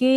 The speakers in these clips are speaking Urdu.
کہ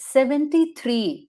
73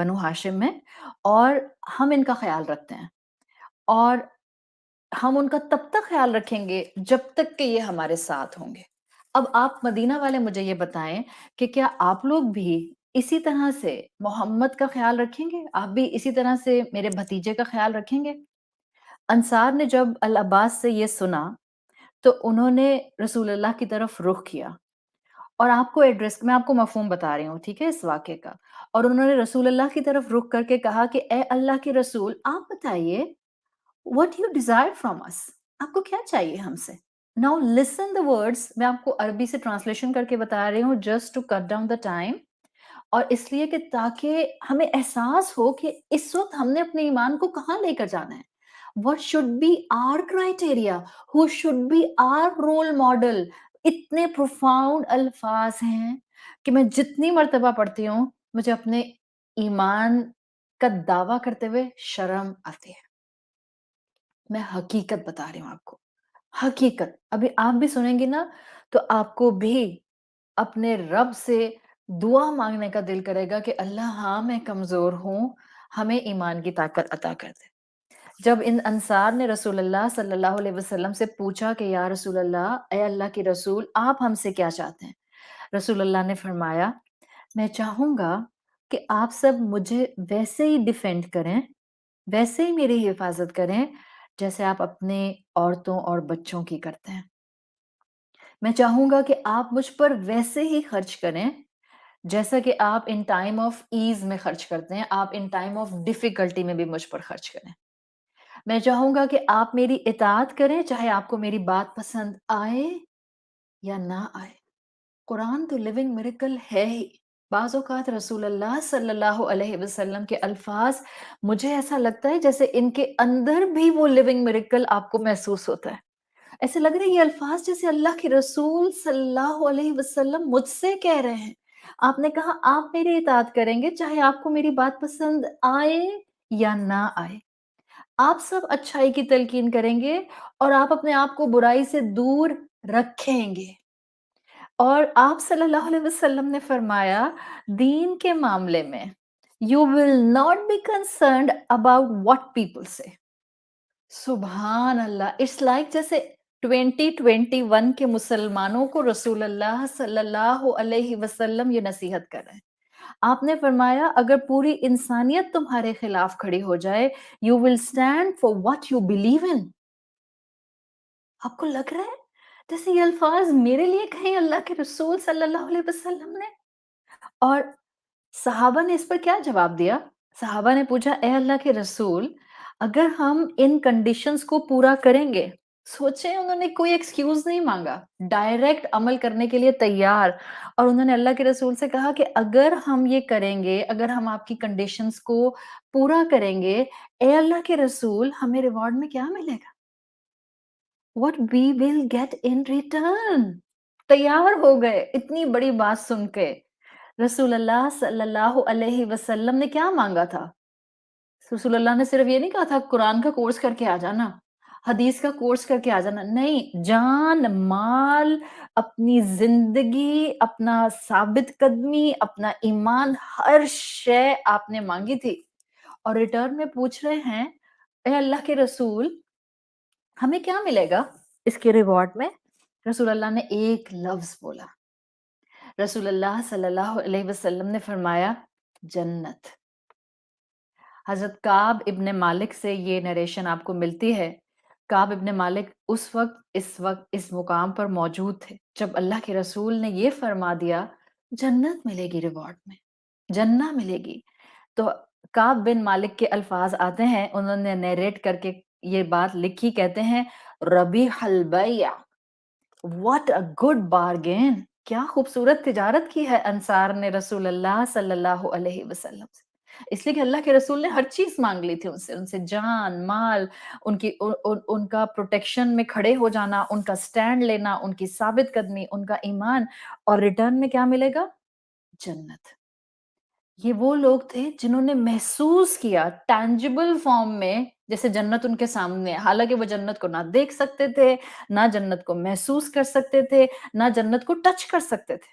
بنو ہاشم میں، اور ہم ان کا خیال رکھتے ہیں، اور ہم ان کا تب تک خیال رکھیں گے جب تک کہ یہ ہمارے ساتھ ہوں گے۔ اب آپ مدینہ والے مجھے یہ بتائیں کہ کیا آپ لوگ بھی اسی طرح سے محمد کا خیال رکھیں گے؟ آپ بھی اسی طرح سے میرے بھتیجے کا خیال رکھیں گے؟ انصار نے جب العباس سے یہ سنا تو انہوں نے رسول اللہ کی طرف رخ کیا، اور آپ کو ایڈریس، میں آپ کو مفہوم بتا رہی ہوں ٹھیک ہے اس واقعے کا، اور انہوں نے رسول اللہ کی طرف رخ کر کے کہا کہ اے اللہ کے رسول، آپ بتائیے what you desire from us، آپ کو کیا چاہیے ہم سے؟ Now listen the words، میں آپ کو عربی سے ٹرانسلیشن کر کے بتا رہی ہوں just to cut down the time، اور اس لیے کہ تاکہ ہمیں احساس ہو کہ اس وقت ہم نے اپنے ایمان کو کہاں لے کر جانا ہے۔ What should be our criteria؟ Who should be our role model؟ اتنے profound الفاظ ہیں کہ میں جتنی مرتبہ پڑھتی ہوں مجھے اپنے ایمان کا دعویٰ کرتے ہوئے شرم آتی ہے۔ میں حقیقت بتا رہی ہوں آپ کو، حقیقت۔ ابھی آپ بھی سنیں گی نا تو آپ کو بھی اپنے رب سے دعا مانگنے کا دل کرے گا کہ اللہ ہاں میں کمزور ہوں، ہمیں ایمان کی طاقت عطا کر دے۔ جب ان انصار نے رسول اللہ صلی اللہ علیہ وسلم سے پوچھا کہ یا رسول اللہ، اے اللہ کے رسول، آپ ہم سے کیا چاہتے ہیں؟ رسول اللہ نے فرمایا، میں چاہوں گا کہ آپ سب مجھے ویسے ہی ڈیفینڈ کریں، ویسے ہی میری حفاظت کریں جیسے آپ اپنے عورتوں اور بچوں کی کرتے ہیں۔ میں چاہوں گا کہ آپ مجھ پر ویسے ہی خرچ کریں جیسا کہ آپ ان ٹائم آف ایز میں خرچ کرتے ہیں، آپ ان ٹائم آف ڈیفیکلٹی میں بھی مجھ پر خرچ کریں۔ میں چاہوں گا کہ آپ میری اطاعت کریں چاہے آپ کو میری بات پسند آئے یا نہ آئے۔ قرآن تو لیونگ میریکل ہے ہی۔ بعض اوقات رسول اللہ صلی اللہ علیہ وسلم کے الفاظ مجھے ایسا لگتا ہے جیسے ان کے اندر بھی وہ لیونگ میریکل آپ کو محسوس ہوتا ہے۔ ایسے لگ رہے ہیں یہ الفاظ جیسے اللہ کے رسول صلی اللہ علیہ وسلم مجھ سے کہہ رہے ہیں۔ آپ نے کہا آپ میری اطاعت کریں گے چاہے آپ کو میری بات پسند آئے یا نہ آئے۔ آپ سب اچھائی کی تلقین کریں گے اور آپ اپنے آپ کو برائی سے دور رکھیں گے۔ اور آپ صلی اللہ علیہ وسلم نے فرمایا دین کے معاملے میں you will not be concerned about what people say۔ سبحان اللہ، اٹس لائک جیسے 2021 کے مسلمانوں کو رسول اللہ صلی اللہ علیہ وسلم یہ نصیحت کر رہے ہیں۔ آپ نے فرمایا اگر پوری انسانیت تمہارے خلاف کھڑی ہو جائے you will stand for what you believe in۔ آپ کو لگ رہا ہے جیسے یہ الفاظ میرے لیے کہیں اللہ کے رسول صلی اللہ علیہ وسلم نے؟ اور صحابہ نے اس پر کیا جواب دیا؟ صحابہ نے پوچھا اے اللہ کے رسول، اگر ہم ان کنڈیشنز کو پورا کریں گے، سوچیں انہوں نے کوئی ایکسکیوز نہیں مانگا، ڈائریکٹ عمل کرنے کے لیے تیار، اور انہوں نے اللہ کے رسول سے کہا کہ اگر ہم یہ کریں گے، اگر ہم آپ کی کنڈیشنز کو پورا کریں گے، اے اللہ کے رسول ہمیں ریوارڈ میں کیا ملے گا؟ What we will get in return۔ تیار ہو گئے اتنی بڑی بات سن کے۔ رسول اللہ صلی اللہ علیہ وسلم نے کیا مانگا تھا؟ رسول اللہ نے صرف یہ نہیں کہا تھا قرآن کا کورس کر کے آ جانا، حدیث کا کورس کر کے آ جانا، نہیں، جان مال، اپنی زندگی، اپنا ثابت قدمی، اپنا ایمان، ہر شے آپ نے مانگی تھی، اور ریٹرن میں پوچھ رہے ہیں اے اللہ کے رسول ہمیں کیا ملے گا اس کے ریوارڈ میں؟ رسول اللہ نے ایک لفظ بولا، رسول اللہ صلی اللہ علیہ وسلم نے فرمایا جنت۔ حضرت کعب ابن مالک سے یہ نریشن آپ کو ملتی ہے۔ کعب ابن مالک اس وقت اس مقام پر موجود تھے جب اللہ کے رسول نے یہ فرما دیا جنت ملے گی ریوارڈ میں، جنہ ملے گی۔ تو کعب بن مالک کے الفاظ آتے ہیں، انہوں نے نیریٹ کر کے یہ بات لکھی، کہتے ہیں ربیح البیع، what a good bargain، کیا خوبصورت تجارت کی ہے انصار نے رسول اللہ صلی اللہ علیہ وسلم سے۔ اس لیے کہ اللہ کے رسول نے ہر چیز مانگ لی تھی ان سے جان مال، ان کا پروٹیکشن میں کھڑے ہو جانا، ان کا سٹینڈ لینا، ان کی ثابت قدمی، ان کا ایمان، اور ریٹرن میں کیا ملے گا؟ جنت۔ یہ وہ لوگ تھے جنہوں نے محسوس کیا ٹینجیبل فارم میں جیسے جنت ان کے سامنے ہے، حالانکہ وہ جنت کو نہ دیکھ سکتے تھے، نہ جنت کو محسوس کر سکتے تھے، نہ جنت کو ٹچ کر سکتے تھے،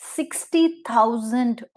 60,000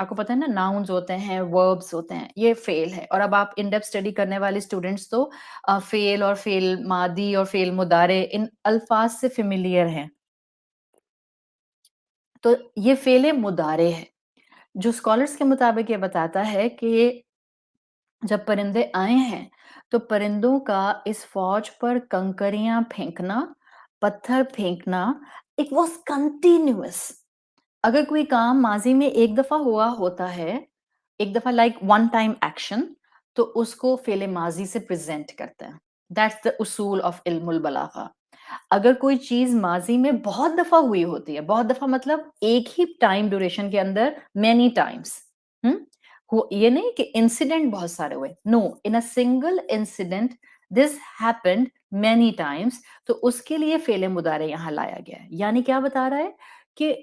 آپ کو پتہ ہے نا ناؤنز ہوتے ہیں، وربس ہوتے ہیں، یہ فعل ہے. اور اب آپ ان ڈیپتھ اسٹڈی کرنے والے اسٹوڈنٹس تو فعل اور فعل ماضی اور فعل مضارع ان الفاظ سے فیملیئر ہیں. تو یہ فعل مضارع ہے جو اسکالرس کے مطابق یہ بتاتا ہے کہ جب پرندے آئے ہیں تو پرندوں کا اس فوج پر کنکریاں پھینکنا، پتھر پھینکنا، اٹ واز کنٹینیوس. اگر کوئی کام ماضی میں ایک دفعہ ہوا ہوتا ہے، ایک دفعہ لائک ون ٹائم ایکشن، تو اس کو فعل ماضی سے پریزنٹ کرتا ہے. دیٹس دا اصول آف علم البلاغہ. اگر کوئی چیز ماضی میں بہت دفعہ ہوئی ہوتی ہے، بہت دفعہ مطلب ایک ہی ٹائم ڈیوریشن کے اندر مینی ٹائمس، یہ نہیں کہ انسیڈنٹ بہت سارے ہوئے، no, in a single incident this happened many times, تو اس کے لیے فعل مضارع یہاں لایا گیا ہے. یعنی کیا بتا رہا ہے کہ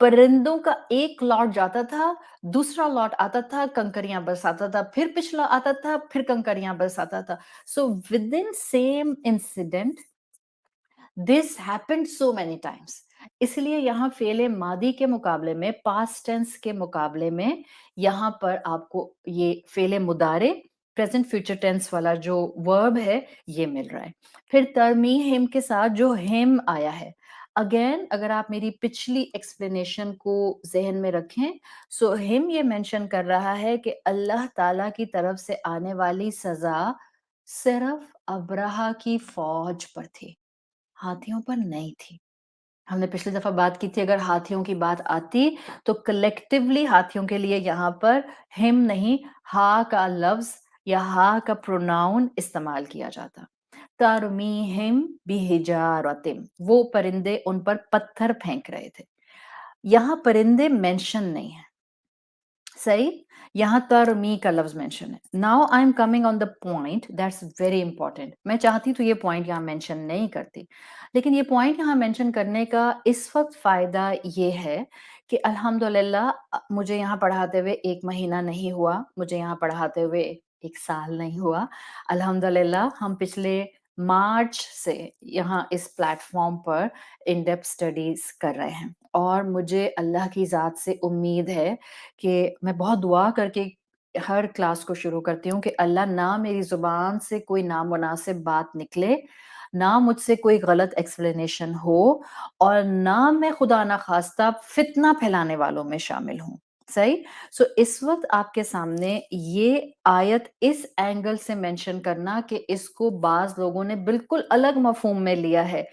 پرندوں کا ایک لاٹ جاتا تھا، دوسرا لاٹ آتا تھا، کنکریاں برساتا تھا، پھر پچھلا آتا تھا، پھر کنکریاں برساتا تھا. So with in same incident this happened so many times. اس لیے یہاں فعل ماضی کے مقابلے میں، پاسٹ ٹینس کے مقابلے میں، یہاں پر آپ کو یہ فعل مضارع پریزنٹ فیوچر ٹینس والا جو ورب ہے یہ مل رہا ہے. پھر ترمیم کے ساتھ جو ہم آیا ہے، اگین اگر آپ میری پچھلی ایکسپلینیشن کو ذہن میں رکھیں، سو ہم یہ مینشن کر رہا ہے کہ اللہ تعالیٰ کی طرف سے آنے والی سزا صرف ابرہہ کی فوج پر تھی، ہاتھیوں پر نہیں تھی. ہم نے پچھلی دفعہ بات کی تھی اگر ہاتھیوں کی بات آتی تو کلیکٹیولی ہاتھیوں کے لیے یہاں پر ہم نہیں، ہا کا لفظ یا ہا کا پروناؤن استعمال کیا جاتا. ترمیہم بحجارۃ، وہ پرندے ان پر پتھر پھینک رہے تھے. یہاں پرندے مینشن نہیں ہے، صحیح، یہاں ترمی کا لفظ مینشن ہے. Now I am coming on the point that's very important. میں چاہتی تو یہ پوائنٹ یہاں مینشن نہیں کرتی، لیکن یہ پوائنٹ یہاں مینشن کرنے کا اس وقت فائدہ یہ ہے کہ الحمدللہ مجھے یہاں پڑھاتے ہوئے 1 مہینہ نہیں ہوا، مجھے یہاں پڑھاتے ہوئے 1 سال نہیں ہوا. الحمدللہ ہم پچھلے مارچ سے یہاں اس پلیٹ فارم پر ان ڈیپتھ اسٹڈیز کر رہے ہیں، اور مجھے اللہ کی ذات سے امید ہے کہ میں بہت دعا کر کے ہر کلاس کو شروع کرتی ہوں کہ اللہ نہ میری زبان سے کوئی نامناسب بات نکلے، نہ مجھ سے کوئی غلط ایکسپلینیشن ہو، اور نہ میں خدا نخواستہ فتنہ پھیلانے والوں میں شامل ہوں. صحیح. سو اس وقت آپ کے سامنے یہ آیت اس اینگل سے مینشن کرنا کہ اس کو بعض لوگوں نے بالکل الگ مفہوم میں لیا ہے،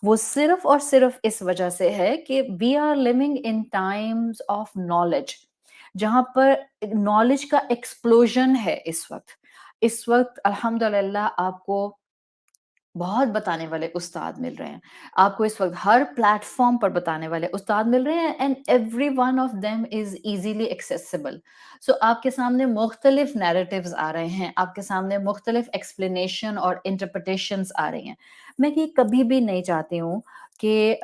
وہ صرف اور صرف اس وجہ سے ہے کہ we are living in times of knowledge, جہاں پر نالج کا ایکسپلوژن ہے. اس وقت الحمدللہ آپ کو بہت بتانے والے استاد مل رہے ہیں، آپ کو اس وقت ہر پلیٹ فارم پر بتانے والے استاد مل رہے ہیں، and every one of them is easily accessible. So آپ کے سامنے مختلف نیریٹیوز آ رہے ہیں، آپ کے سامنے مختلف ایکسپلینیشن اور انٹرپریٹیشنز آ رہی ہیں. میں یہ کبھی بھی نہیں چاہتی ہوں کہ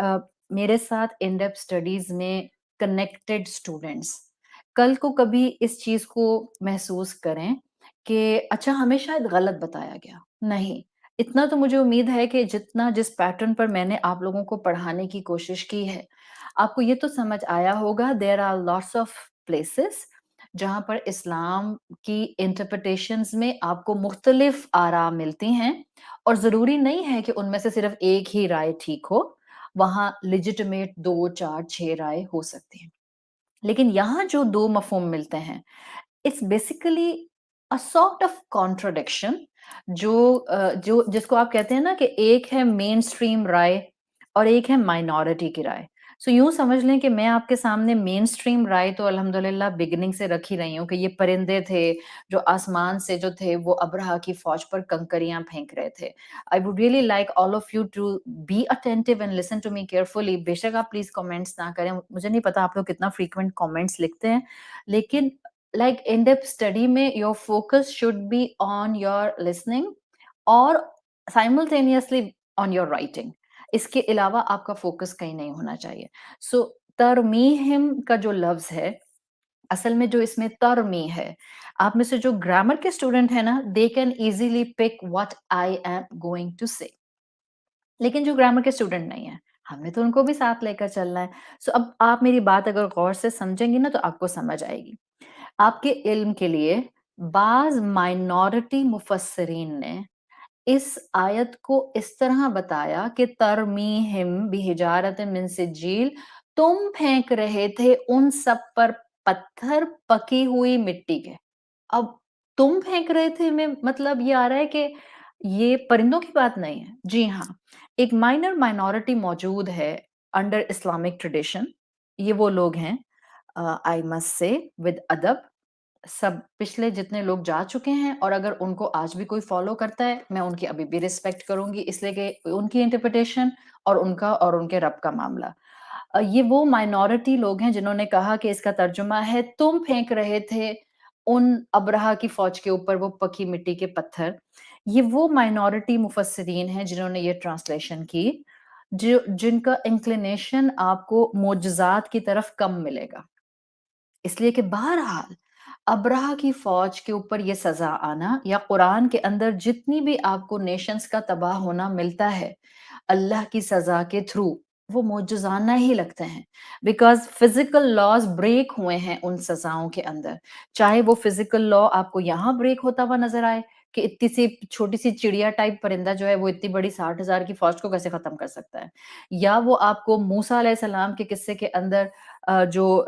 میرے ساتھ ان ڈیپتھ اسٹڈیز میں کنیکٹڈ اسٹوڈنٹس کل کو کبھی اس چیز کو محسوس کریں کہ اچھا ہمیں شاید غلط بتایا گیا. نہیں، اتنا تو مجھے امید ہے کہ جتنا جس پیٹرن پر میں نے آپ لوگوں کو پڑھانے کی کوشش کی ہے، آپ کو یہ تو سمجھ آیا ہوگا there are lots of places جہاں پر اسلام کی انٹرپریٹیشنز میں آپ کو مختلف آراء ملتی ہیں، اور ضروری نہیں ہے کہ ان میں سے صرف ایک ہی رائے ٹھیک ہو، وہاں لیجیٹمیٹ 2 4 6 رائے ہو سکتی ہیں. لیکن یہاں جو 2 مفہوم ملتے ہیں، it's basically a sort of contradiction، جو جس کو آپ کہتے ہیں نا کہ ایک ہے مین اسٹریم رائے اور ایک ہے مائنورٹی کی رائے. سو یوں سمجھ لیں کہ میں آپ کے سامنے مین اسٹریم رائے تو الحمدللہ بگننگ سے رکھ ہی رہی ہوں کہ یہ پرندے تھے جو آسمان سے جو تھے وہ ابرہہ کی فوج پر کنکریاں پھینک رہے تھے. I would really like all of you to be attentive and listen to me carefully. بے شک آپ پلیز کامنٹس نہ کریں، مجھے نہیں پتا آپ لوگ کتنا فریکوینٹ کامنٹس لکھتے ہیں، لیکن like in depth study میں your focus should be on your listening اور simultaneously on your writing. اس کے علاوہ آپ کا فوکس کہیں نہیں ہونا چاہیے. سو ترمیہم کا جو لفظ ہے، اصل میں جو اس میں ترمی ہے، آپ میں سے جو گرامر کے اسٹوڈنٹ ہیں نا they can easily pick what I am going to say. لیکن جو گرامر کے اسٹوڈنٹ نہیں ہیں، ہم نے تو ان کو بھی ساتھ لے کر چلنا ہے۔ سو اب آپ میری بات اگر غور سے سمجھیں گی نا تو آپ کو سمجھ آئے گی۔ آپ کے علم کے لیے بعض مائنورٹی مفسرین نے اس آیت کو اس طرح بتایا کہ ترمیہم بحجارت من سجیل، تم پھینک رہے تھے ان سب پر پتھر پکی ہوئی مٹی کے۔ اب تم پھینک رہے تھے میں مطلب یہ آ رہا ہے کہ یہ پرندوں کی بات نہیں ہے۔ جی ہاں، ایک مائنورٹی موجود ہے انڈر اسلامک ٹریڈیشن۔ یہ وہ لوگ ہیں، آئی مسٹ سے ود ادب، سب پچھلے جتنے لوگ جا چکے ہیں، اور اگر ان کو آج بھی کوئی فالو کرتا ہے میں ان کی ابھی بھی ریسپیکٹ کروں گی، اس لیے کہ ان کی انٹرپریٹیشن اور ان کا اور ان کے رب کا معاملہ۔ یہ وہ مائنورٹی لوگ ہیں جنہوں نے کہا کہ اس کا ترجمہ ہے تم پھینک رہے تھے ان ابرہہ کی فوج کے اوپر وہ پکی مٹی کے پتھر۔ یہ وہ مائنورٹی مفسرین ہیں جنہوں نے یہ ٹرانسلیشن کی، جن کا انکلینیشن آپ کو معجزات کی طرف کم ملے گا، اس لیے کہ بہرحال ابرہہ کی فوج کے اوپر یہ سزا آنا، یا قرآن کے اندر جتنی بھی آپ کو نیشنز کا تباہ ہونا ملتا ہے اللہ کی سزا کے تھرو، وہ معجزانہ ہی لگتے ہیں، بیکاز فزیکل لاز بریک ہوئے ہیں ان سزاؤں کے اندر۔ چاہے وہ فزیکل لا آپ کو یہاں بریک ہوتا ہوا نظر آئے کہ اتنی سی چھوٹی سی چڑیا ٹائپ پرندہ جو ہے وہ اتنی بڑی 60,000 کی فوج کو کیسے ختم کر سکتا ہے، یا وہ آپ کو موسیٰ علیہ السلام کے قصے کے اندر جو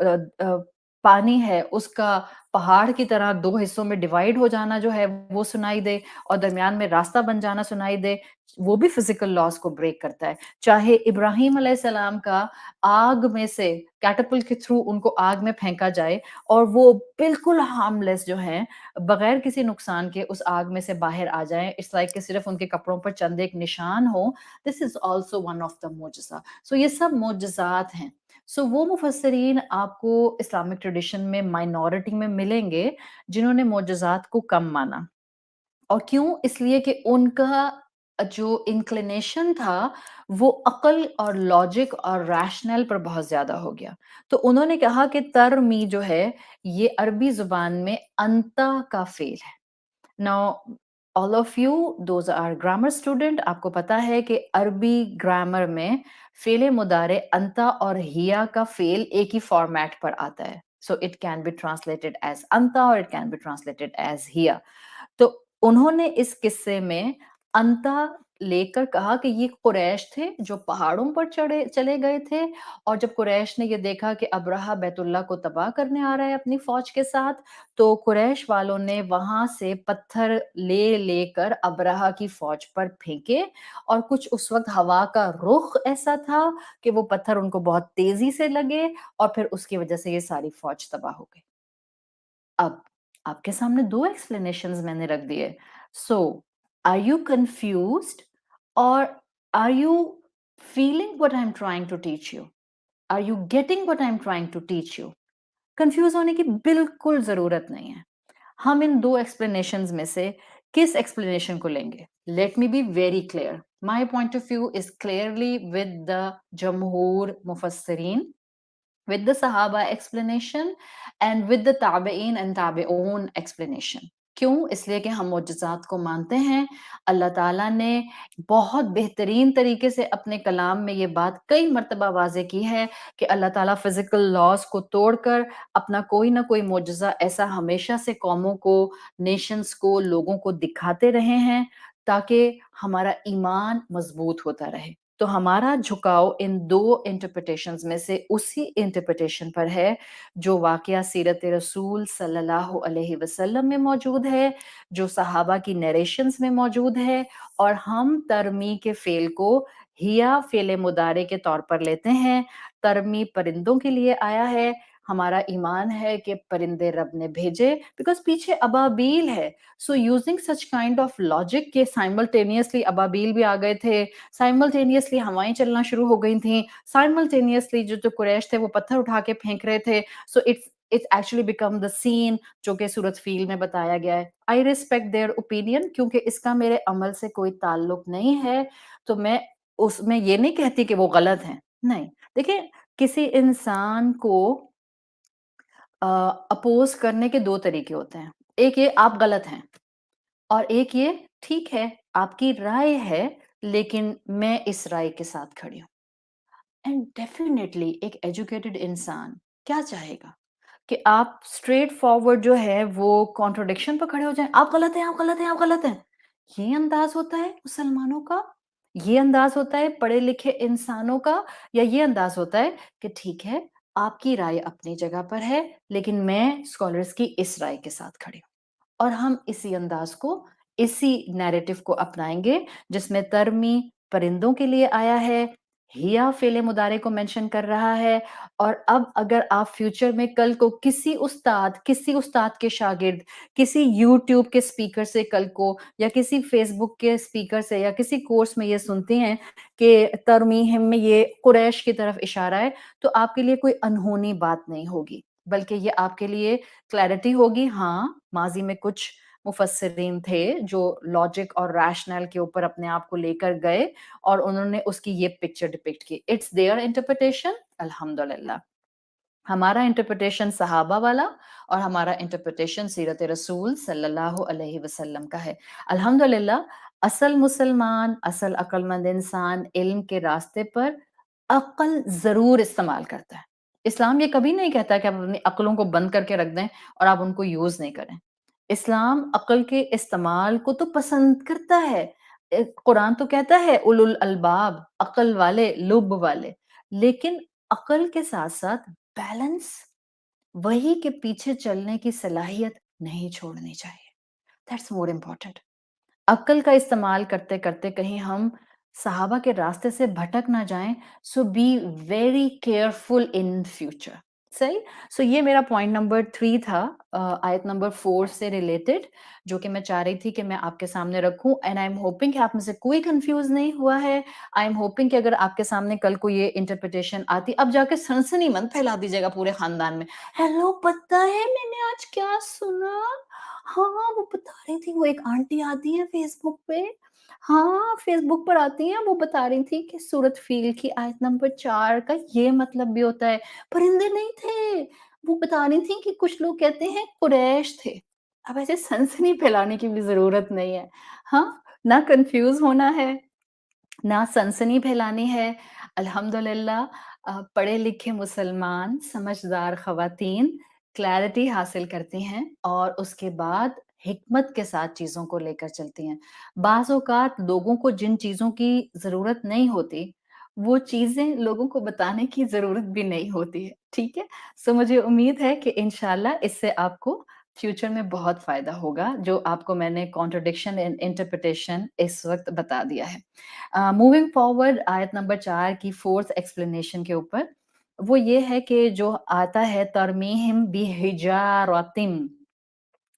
پانی ہے اس کا پہاڑ کی طرح دو حصوں میں ڈیوائیڈ ہو جانا جو ہے وہ سنائی دے، اور درمیان میں راستہ بن جانا سنائی دے، وہ بھی فزیکل لاز کو بریک کرتا ہے۔ چاہے ابراہیم علیہ السلام کا آگ میں سے کیٹپل کے تھرو ان کو آگ میں پھینکا جائے اور وہ بالکل ہارم لیس جو ہیں، بغیر کسی نقصان کے اس آگ میں سے باہر آ جائیں، اس لائک کہ صرف ان کے کپڑوں پر چند ایک نشان ہو، this is also one of the معجزہ۔ سو یہ سب معجزات ہیں۔ سو وہ مفسرین آپ کو اسلامک ٹریڈیشن میں مائنورٹی میں ملیں گے جنہوں نے معجزات کو کم مانا، اور کیوں؟ اس لیے کہ ان کا جو انکلینیشن تھا وہ عقل اور لاجک اور ریشنل پر بہت زیادہ ہو گیا، تو انہوں نے کہا کہ ترمی جو ہے یہ عربی زبان میں انتا کا فعل ہے۔ Now, all of you, those are grammar student، آپ کو پتا ہے کہ عربی گرامر میں فعل مضارع انتا اور ہیا کا فعل ایک ہی فارمیٹ پر آتا ہے۔ So it can be translated as anta or it can be translated as hiya۔ تو انہوں نے اس قصے میں انتا لے کر کہا کہ یہ قریش تھے جو پہاڑوں پر چلے گئے تھے، اور جب قریش نے یہ دیکھا کہ ابرہہ بیت اللہ کو تباہ کرنے آ رہا ہے اپنی فوج کے ساتھ، تو قریش والوں نے وہاں سے پتھر لے لے کر ابرہہ کی فوج پر پھینکے، اور کچھ اس وقت ہوا کا رخ ایسا تھا کہ وہ پتھر ان کو بہت تیزی سے لگے، اور پھر اس کی وجہ سے یہ ساری فوج تباہ ہو گئی۔ اب آپ کے سامنے دو ایکسپلینیشنز میں نے رکھ دیے۔ سو آر یو کنفیوزڈ، اور are you feeling what I'm trying to teach you? Are you getting what I'm trying to teach you? Confuse ہونے کی بالکل ضرورت نہیں ہے۔ ہم ان دو ایکسپلینیشنز میں سے کس ایکسپلینیشن کو لیں گے؟ Let me be very clear, my point of view is clearly with the جمہور مفسرین، with the Sahaba explanation and with the تابعین and تابعون explanation۔ کیوں؟ اس لیے کہ ہم معجزات کو مانتے ہیں۔ اللہ تعالیٰ نے بہت بہترین طریقے سے اپنے کلام میں یہ بات کئی مرتبہ واضح کی ہے کہ اللہ تعالیٰ فزیکل لاز کو توڑ کر اپنا کوئی نہ کوئی معجزہ ایسا ہمیشہ سے قوموں کو، نیشنز کو، لوگوں کو دکھاتے رہے ہیں تاکہ ہمارا ایمان مضبوط ہوتا رہے۔ تو ہمارا جھکاؤ ان دو انٹرپریٹیشنز میں سے اسی انٹرپریٹیشن پر ہے جو واقعہ سیرت رسول صلی اللہ علیہ وسلم میں موجود ہے، جو صحابہ کی نیریشنز میں موجود ہے، اور ہم ترمی کے فعل کو ہیا فعل مضارع کے طور پر لیتے ہیں۔ ترمی پرندوں کے لیے آیا ہے، ہمارا ایمان ہے کہ پرندے رب نے بھیجے، بیکاز پیچھے ابابیل ہے۔ So using such kind of logic کہ سائملٹینیسلی ابابیل بھی آ گئے تھے، سائملٹینیسلی ہوائیں چلنا شروع ہو گئی تھیں، سائملٹینیسلی جو قریش تھے وہ پتھر اٹھا کے پھینک رہے تھے، so it's actually become the scene جو کہ سورۃ فیل میں بتایا گیا ہے۔ آئی ریسپیکٹ دیئر اوپینین، کیونکہ اس کا میرے عمل سے کوئی تعلق نہیں ہے، تو میں اس میں یہ نہیں کہتی کہ وہ غلط ہیں، نہیں۔ دیکھیں، کسی انسان کو اپوز کرنے کے دو طریقے ہوتے ہیں، ایک یہ آپ غلط ہیں، اور ایک یہ ٹھیک ہے آپ کی رائے ہے لیکن میں اس رائے کے ساتھ کھڑی ہوں۔ اینڈ ڈیفینیٹلی ایک ایجوکیٹڈ انسان کیا چاہے گا کہ آپ اسٹریٹ فارورڈ جو ہے وہ کانٹروڈکشن پہ کھڑے ہو جائیں، آپ غلط ہیں، آپ غلط ہیں، آپ غلط ہیں. یہ انداز ہوتا ہے مسلمانوں کا، یہ انداز ہوتا ہے پڑھے لکھے انسانوں کا، یا یہ انداز ہوتا ہے کہ ٹھیک ہے آپ کی رائے اپنی جگہ پر ہے لیکن میں اسکالرس کی اس رائے کے ساتھ کھڑی ہوں، اور ہم اسی انداز کو، اسی نیریٹو کو اپنائیں گے جس میں ترمی پرندوں کے لیے آیا ہے، ہیا فعل مضارع کو مینشن کر رہا ہے. اور اب اگر آپ فیوچر میں کل کو کسی استاد کے شاگرد، کسی یوٹیوب کے اسپیکر سے کل کو، یا کسی فیس بک کے اسپیکر سے، یا کسی کورس میں یہ سنتے ہیں کہ ترمیہم میں یہ قریش کی طرف اشارہ ہے، تو آپ کے لیے کوئی انہونی بات نہیں ہوگی، بلکہ یہ آپ کے لیے کلیرٹی ہوگی. ہاں ماضی میں کچھ مفسرین تھے جو لاجک اور ریشنل کے اوپر اپنے آپ کو لے کر گئے اور انہوں نے اس کی یہ پکچر ڈپکٹ کی. It's their interpretation. الحمدللہ ہمارا انٹرپریٹیشن صحابہ والا اور ہمارا انٹرپریٹیشن سیرت رسول صلی اللہ علیہ وسلم کا ہے. الحمدللہ اصل مسلمان، اصل عقل مند انسان علم کے راستے پر عقل ضرور استعمال کرتا ہے. اسلام یہ کبھی نہیں کہتا کہ آپ اپنی عقلوں کو بند کر کے رکھ دیں اور آپ ان کو یوز نہیں کریں. اسلام عقل کے استعمال کو تو پسند کرتا ہے. قرآن تو کہتا ہے اولو الالباب، عقل والے، لب والے، لیکن عقل کے ساتھ ساتھ بیلنس، وہی کے پیچھے چلنے کی صلاحیت نہیں چھوڑنی چاہیے. That's more important. عقل کا استعمال کرتے کرتے کہیں ہم صحابہ کے راستے سے بھٹک نہ جائیں. So be very careful in future. صحیح. سو یہ میرا پوائنٹ نمبر 3 تھا آیت نمبر 4 سے ریلیٹڈ، جو کہ میں چاہ رہی تھی کہ میں آپ کے سامنے رکھوں. اینڈ آئی ایم ہوپنگ کہ آپ میں سے کوئی کنفیوز نہیں ہوا ہے. آئی ایم ہوپنگ کہ اگر آپ کے سامنے کل کو یہ انٹرپریٹیشن آتی، اب جا کے سنسنی مند پھیلا دیجیے گا پورے خاندان میں. ہیلو پتہ ہے میں نے آج کیا سنا؟ ہاں وہ بتا رہی تھی، وہ ایک آنٹی آتی ہے فیس بک پہ، ہاں فیس بک پر آتی ہیں، وہ بتا رہی تھی کہ سورت فیل کی آیت نمبر 4 کا یہ مطلب بھی ہوتا ہے. پرندے نہیں تھے، وہ بتا رہی تھی کہ کچھ لوگ کہتے ہیں قریش تھے. اب ایسے سنسنی پھیلانے کی بھی ضرورت نہیں ہے. ہاں نہ کنفیوز ہونا ہے، نہ سنسنی پھیلانی ہے. الحمدللہ پڑھے لکھے مسلمان سمجھدار خواتین کلیرٹی حاصل کرتی ہیں اور اس کے بعد حکمت کے ساتھ چیزوں کو لے کر چلتی ہیں. بعض اوقات لوگوں کو جن چیزوں کی ضرورت نہیں ہوتی وہ چیزیں لوگوں کو بتانے کی ضرورت بھی نہیں ہوتی ہے. ٹھیک ہے. سو مجھے امید ہے کہ انشاءاللہ اس سے آپ کو فیوچر میں بہت فائدہ ہوگا جو آپ کو میں نے کانٹرڈکشن اینڈ انٹرپریٹیشن اس وقت بتا دیا ہے. موونگ فارورڈ آیت نمبر 4 کی فورتھ ایکسپلینیشن کے اوپر، وہ یہ ہے کہ جو آتا ہے ترمیہم بحجارۃ،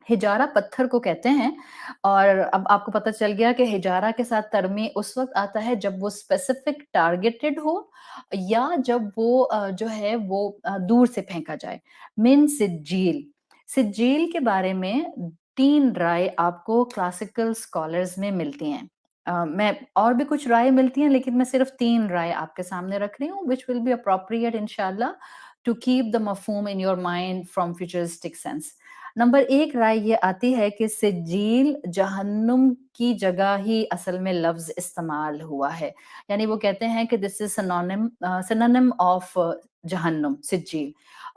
ہجارہ پتھر کو کہتے ہیں. اور اب آپ کو پتہ چل گیا کہ ہجارہ کے ساتھ ترمی اس وقت آتا ہے جب وہ اسپیسیفک ٹارگیٹڈ ہو یا جب وہ جو ہے وہ دور سے پھینکا جائے. من سجیل. سجیل کے بارے میں 3 رائے آپ کو کلاسیکل اسکالرز میں ملتی ہیں. میں اور بھی کچھ رائے ملتی ہیں لیکن میں صرف 3 رائے آپ کے سامنے رکھ رہی ہوں which will be appropriate انشاءاللہ to keep the مفہوم in your mind from futuristic sense. Number 1 رائے یہ آتی ہے کہ سجیل جہنم کی جگہ ہی اصل میں لفظ استعمال ہوا ہے. یعنی وہ کہتے ہیں کہ دس از سنونیم آف جہنم، سجیل،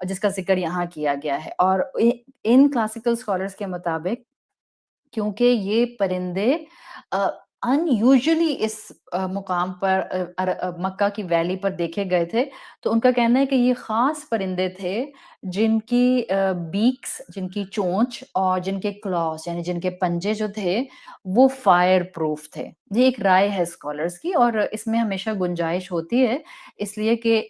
جس کا ذکر یہاں کیا گیا ہے. اور ان کلاسیکل اسکالرس کے مطابق کیونکہ یہ پرندے ان یوزلی اس مقام پر مکہ کی ویلی پر دیکھے گئے تھے، تو ان کا کہنا ہے کہ یہ خاص پرندے تھے جن کی بیکس، جن کی چونچ اور جن کے کلاس یعنی جن کے پنجے جو تھے وہ فائر پروف تھے. یہ ایک رائے ہے اسکالرس کی اور اس میں ہمیشہ گنجائش ہوتی ہے، اس لیے کہ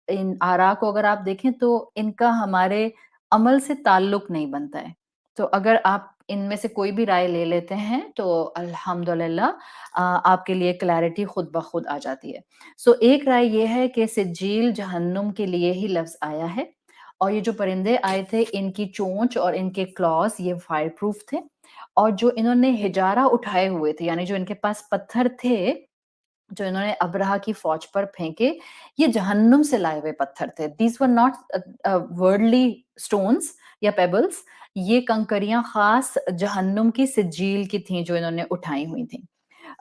ان آراء کو اگر آپ دیکھیں تو ان کا ہمارے عمل سے تعلق نہیں بنتا ہے. تو اگر آپ ان میں سے کوئی بھی رائے لے لیتے ہیں تو الحمدللہ آپ کے لیے کلیرٹی خود بخود آ جاتی ہے. سو ایک رائے یہ ہے کہ سجیل جہنم کے لیے ہی لفظ آیا ہے، اور یہ جو پرندے آئے تھے ان کی چونچ اور ان کے کلاس یہ فائر پروف تھے، اور جو انہوں نے ہجارہ اٹھائے ہوئے تھے یعنی جو ان کے پاس پتھر تھے جو انہوں نے ابرہہ کی فوج پر پھینکے، یہ جہنم سے لائے ہوئے پتھر تھے. دیز ور ناٹ ورڈلی اسٹونس یا پیبلز، یہ کنکریاں خاص جہنم کی سجیل کی تھیں جو انہوں نے اٹھائی ہوئی تھیں.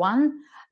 1,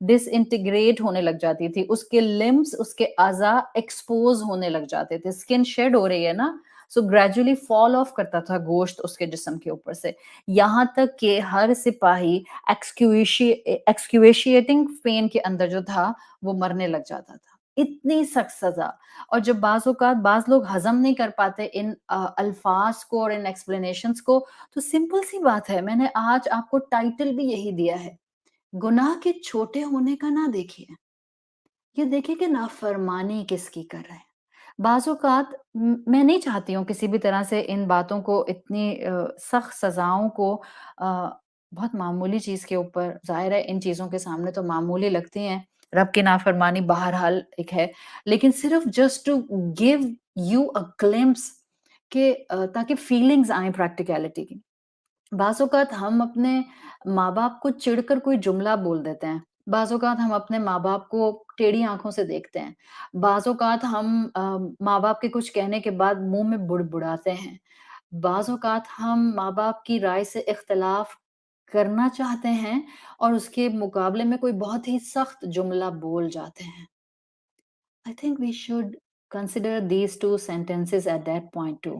ڈس انٹیگریٹ ہونے لگ جاتی تھی، اس کے لمبس، اس کے اعضاء ایکسپوز ہونے لگ جاتے تھے. اسکن شیڈ ہو رہی ہے نا، سو گریجولی فال آف کرتا تھا گوشت اس کے جسم کے اوپر سے، یہاں تک کہ ہر سپاہی ایکسکیویشیٹنگ پین کے اندر جو تھا وہ مرنے لگ جاتا تھا. اتنی سخت سزا. اور جب بعض اوقات بعض لوگ ہضم نہیں کر پاتے ان الفاظ کو اور ان ایکسپلینیشنز کو، تو سمپل سی بات ہے، میں نے آج آپ کو ٹائٹل بھی یہی دیا ہے، گناہ کے چھوٹے ہونے کا نہ دیکھیے، یہ دیکھیں کہ نافرمانی کس کی کر رہے ہیں. بعض اوقات میں نہیں چاہتی ہوں کسی بھی طرح سے ان باتوں کو، اتنی سخت سزاؤں کو بہت معمولی چیز کے اوپر، ظاہر ہے ان چیزوں کے سامنے تو معمولی لگتی ہیں، رب کی نافرمانی بہرحال ایک ہے، لیکن صرف just to give you a glimpse کہ تاکہ فیلنگز آئیں پریکٹیکلٹی کی. بعض اوقات ہم اپنے ماں باپ کو چڑھ کر کوئی جملہ بول دیتے ہیں، بعض اوقات ہم اپنے ماں باپ کو ٹیڑھی آنکھوں سے دیکھتے ہیں، بعض اوقات ہم ماں باپ کے کچھ کہنے کے بعد منہ میں بڑبڑاتے ہیں، بعض اوقات ہم ماں باپ کی رائے سے اختلاف کرنا چاہتے ہیں اور اس کے مقابلے میں کوئی بہت ہی سخت جملہ بول جاتے ہیں. I think we should consider these two sentences at that point too.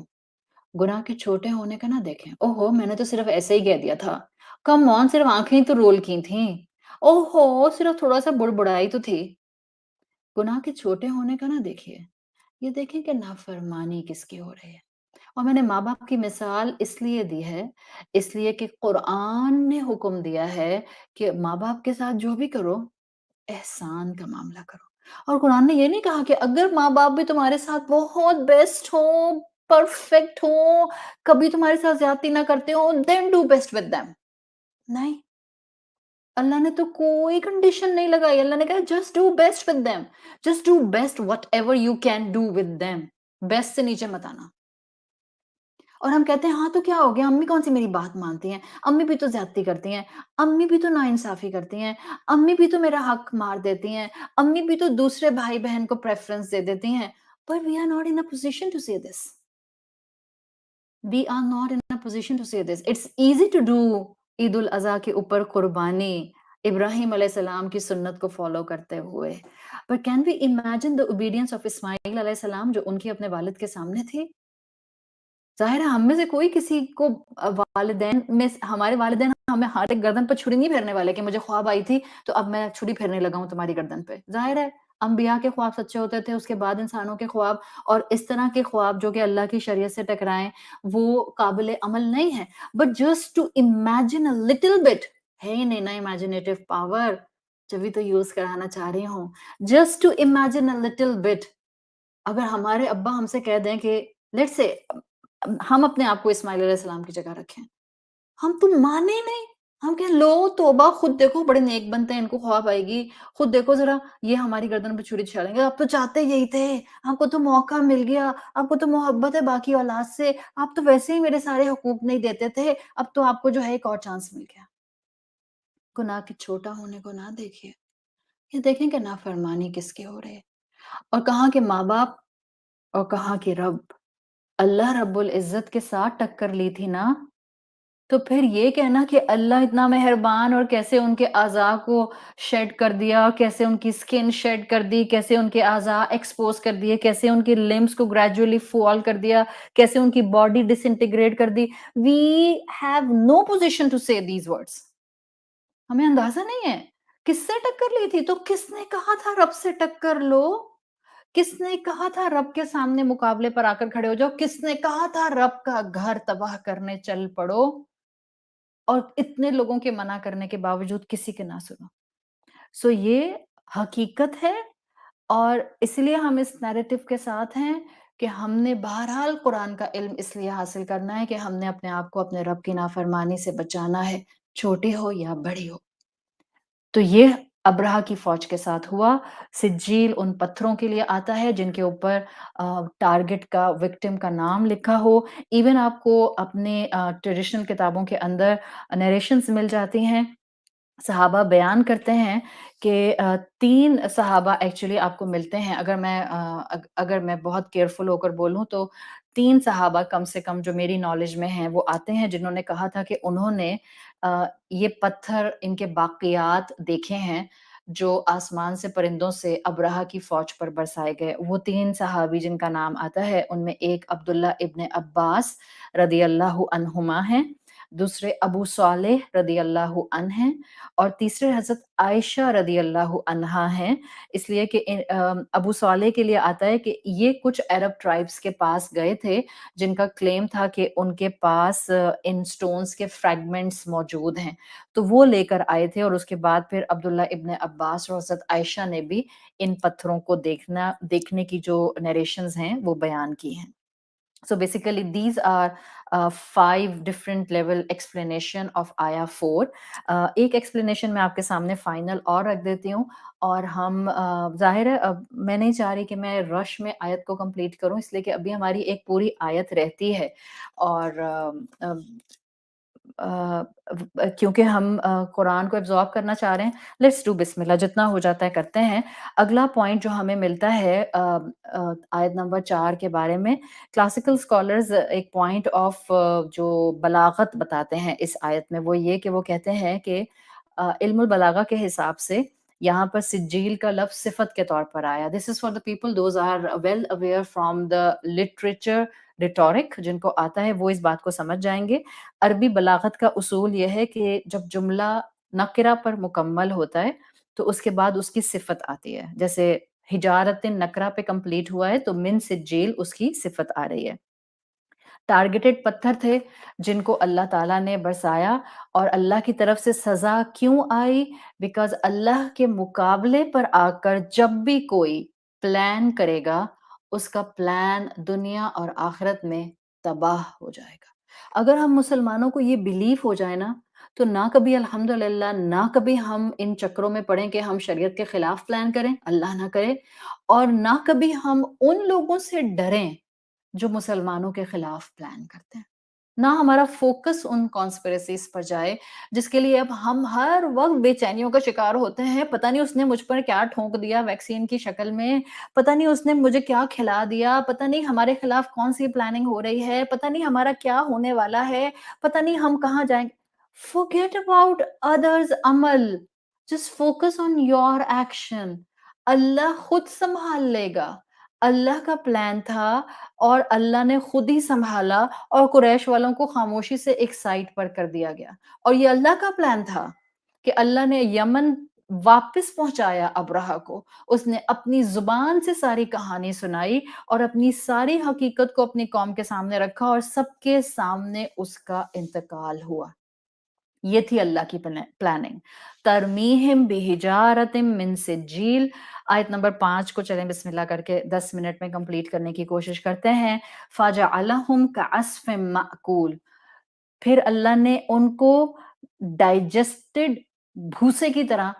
گناہ کے چھوٹے ہونے کا نہ دیکھیں. اوہو میں نے تو صرف ایسے ہی کہہ دیا تھا. کم آن، صرف آنکھیں ہی تو رول کی تھیں. اوہو صرف تھوڑا سا بڑبڑائی تو تھی. گناہ کے چھوٹے ہونے کا نہ دیکھیے، یہ دیکھیں کہ نافرمانی کس کی ہو رہی ہے. اور میں نے ماں باپ کی مثال اس لیے دی ہے، اس لیے کہ قرآن نے حکم دیا ہے کہ ماں باپ کے ساتھ جو بھی کرو، احسان کا معاملہ کرو. اور قرآن نے یہ نہیں کہا کہ اگر ماں باپ بھی تمہارے ساتھ بہت بیسٹ ہوں، پرفیکٹ ہوں، کبھی تمہارے ساتھ زیادتی نہ کرتے ہوں، then do best with them. نہیں، اللہ نے تو کوئی کنڈیشن نہیں لگائی. اللہ نے کہا just do best with them. Just do best whatever you can do with them. Best سے نیچے مت آنا. اور ہم کہتے ہیں ہاں تو کیا ہو گیا، امی کون سی میری بات مانتی ہیں، امی بھی تو زیادتی کرتی ہیں، امی بھی تو ناانصافی کرتی ہیں، امی بھی تو میرا حق مار دیتی ہیں، امی بھی تو دوسرے بھائی بہن کو پریفرنس دے دیتی ہیں. But we are not in a position to say this. We are not in a position to say this. It's easy to do عید الاضحیٰ کے اوپر قربانی ابراہیم علیہ السلام کی سنت کو فالو کرتے ہوئے. But can we imagine the obedience of اسماعیل علیہ السلام جو ان کی اپنے والد کے سامنے تھی؟ ظاہر ہے ہم میں سے کوئی کسی کو والدین میں، ہمارے والدین ہمیں ہاتھ گردن پر چھری نہیں پھیرنے والے کہ مجھے خواب آئی تھی تو اب میں چھری پھیرنے لگا ہوں تمہاری گردن پہ. ظاہر ہے انبیاء کے خواب سچے ہوتے تھے، اس کے بعد انسانوں کے خواب، اور اس طرح کے خواب جو کہ اللہ کی شریعت سے ٹکرائیں وہ قابل عمل نہیں ہے. But just to imagine a little bit ہے ہی نہیں نا امیجنیٹو پاور، جبھی تو یوز کرانا چاہ رہی ہوں. Just to imagine a little bit, اگر ہمارے ابا ہم سے کہہ دیں کہ لیٹس سے ہم اپنے آپ کو اسماعیل علیہ السلام کی جگہ رکھیں، ہم تو مانے نہیں، ہم کہیں لو توبہ، خود دیکھو بڑے نیک بنتے ہیں، ان کو خواب آئے گی، خود دیکھو ذرا یہ ہماری گردن پہ چھری چھاڑیں گے. آپ تو چاہتے یہی تھے، آپ کو تو موقع مل گیا، آپ کو تو محبت ہے باقی اولاد سے، آپ تو ویسے ہی میرے سارے حقوق نہیں دیتے تھے، اب تو آپ کو جو ہے ایک اور چانس مل گیا. گناہ کے چھوٹا ہونے کو نہ دیکھیے، یہ دیکھیں کہ نافرمانی کس کی ہو رہی ہے. اور کہاں کے ماں باپ اور کہاں کے رب، اللہ رب العزت کے ساتھ ٹکر لی تھی نا، تو پھر یہ کہنا کہ اللہ اتنا مہربان اور کیسے ان کے اعضاء کو شیڈ کر دیا، کیسے ان کی سکن شیڈ کر دی، کیسے ان کے اعضاء ایکسپوز کر دیے، کیسے ان کے لمبس کو گریجولی فال کر دیا، کیسے ان کی باڈی ڈس انٹیگریٹ کر دی. We have no position to say these words. ہمیں اندازہ نہیں ہے کس سے ٹکر لی تھی. تو کس نے کہا تھا رب سے ٹکر لو؟ کس نے کہا تھا رب کے سامنے مقابلے پر آ کر کھڑے ہو جاؤ؟ کس نے کہا تھا رب کا گھر تباہ کرنے چل پڑو؟ اور اتنے لوگوں کے منع کرنے کے باوجود کسی کے نہ سنو. سو یہ حقیقت ہے، اور اس لیے ہم اس نیریٹو کے ساتھ ہیں کہ ہم نے بہرحال قرآن کا علم اس لیے حاصل کرنا ہے کہ ہم نے اپنے آپ کو اپنے رب کی نافرمانی سے بچانا ہے، چھوٹی ہو یا بڑی ہو. تو یہ ابرہہ کی فوج کے ساتھ ہوا. سجیل ان پتھروں کے لیے آتا ہے جن کے اوپر ٹارگٹ کا، وکٹم کا نام لکھا ہو. ایون آپ کو اپنے ٹریڈیشنل کتابوں کے اندر نیریشنز مل جاتی ہیں. صحابہ بیان کرتے ہیں کہ 3 صحابہ ایکچولی آپ کو ملتے ہیں. اگر میں بہت کیئرفل ہو کر بولوں تو 3 صحابہ کم سے کم جو میری نالج میں ہیں وہ آتے ہیں جنہوں نے کہا تھا کہ انہوں نے یہ پتھر، ان کے باقیات دیکھے ہیں جو آسمان سے پرندوں سے ابرہہ کی فوج پر برسائے گئے. وہ 3 صحابی جن کا نام آتا ہے ان میں ایک عبداللہ ابن عباس رضی اللہ عنہما ہیں، دوسرے ابو صالح رضی اللہ عنہ ہیں، اور تیسرے حضرت عائشہ رضی اللہ عنہا ہیں. اس لیے کہ ابو صالح کے لیے آتا ہے کہ یہ کچھ عرب ٹرائبس کے پاس گئے تھے جن کا کلیم تھا کہ ان کے پاس ان سٹونز کے فریگمنٹس موجود ہیں، تو وہ لے کر آئے تھے، اور اس کے بعد پھر عبداللہ ابن عباس اور حضرت عائشہ نے بھی ان پتھروں کو دیکھنے کی جو نیریشنز ہیں وہ بیان کی ہیں. So basically these are 5 different level explanation of آیا 4. ایک ایکسپلینیشن میں آپ کے سامنے فائنل اور رکھ دیتی ہوں، اور ہم ظاہر ہے اب میں نہیں چاہ رہی کہ میں رش میں آیت کو کمپلیٹ کروں، اس لیے کہ ابھی ہماری ایک پوری آیت رہتی ہے، اور کیونکہ ہم قرآن کو ایبزارب کرنا چاہ رہے ہیں. لیٹس ڈو بسم اللہ، جتنا ہو جاتا ہے کرتے ہیں. اگلا پوائنٹ جو ہمیں ملتا ہے آیت نمبر 4 کے بارے میں، کلاسیکل اسکالرز ایک پوائنٹ آف جو بلاغت بتاتے ہیں اس آیت میں، وہ یہ کہ وہ کہتے ہیں کہ علم البلاغہ کے حساب سے یہاں پر سجیل کا لفظ صفت کے طور پر آیا. This is for the people those are well aware from the literature rhetoric, جن کو آتا ہے وہ اس بات کو سمجھ جائیں گے. عربی بلاغت کا اصول یہ ہے کہ جب جملہ نکرہ پر مکمل ہوتا ہے تو اس کے بعد اس کی صفت آتی ہے. جیسے حجارت نکرہ پہ کمپلیٹ ہوا ہے تو من سجیل اس کی صفت آ رہی ہے. ٹارگیٹڈ پتھر تھے جن کو اللہ تعالیٰ نے برسایا، اور اللہ کی طرف سے سزا کیوں آئی؟ بیکاز اللہ کے مقابلے پر آ کر جب بھی کوئی پلان کرے گا اس کا پلان دنیا اور آخرت میں تباہ ہو جائے گا. اگر ہم مسلمانوں کو یہ بیلیف ہو جائے نا، تو نہ کبھی الحمدللہ نہ کبھی ہم ان چکروں میں پڑیں کہ ہم شریعت کے خلاف پلان کریں، اللہ نہ کرے، اور نہ کبھی ہم ان لوگوں سے ڈریں جو مسلمانوں کے خلاف پلان کرتے ہیں. نہ ہمارا فوکس ان کانسپریسیز پر جائے جس کے لیے اب ہم ہر وقت بے چینیوں کا شکار ہوتے ہیں. پتہ نہیں اس نے مجھ پر کیا ٹھونک دیا ویکسین کی شکل میں، پتہ نہیں اس نے مجھے کیا کھلا دیا، پتہ نہیں ہمارے خلاف کون سی پلاننگ ہو رہی ہے، پتہ نہیں ہمارا کیا ہونے والا ہے، پتہ نہیں ہم کہاں جائیں گے. forget about others عمل، just focus on your action. اللہ خود سنبھال لے گا. اللہ کا پلان تھا اور اللہ نے خود ہی سنبھالا، اور قریش والوں کو خاموشی سے ایک سائٹ پر کر دیا گیا. اور یہ اللہ کا پلان تھا کہ اللہ نے یمن واپس پہنچایا ابرہہ کو. اس نے اپنی زبان سے ساری کہانی سنائی اور اپنی ساری حقیقت کو اپنی قوم کے سامنے رکھا، اور سب کے سامنے اس کا انتقال ہوا. یہ تھی اللہ کی پلاننگ. ترمیہم بحجارت من سجیل. آیت نمبر 5 کو چلیں بسم اللہ کر کے 10 منٹ میں کمپلیٹ کرنے کی کوشش کرتے ہیں. فَجَعَلَهُمْ كَعَصْفٍ مَأْكُولٍ. پھر اللہ نے ان کو ڈائجسٹڈ بھوسے کی طرح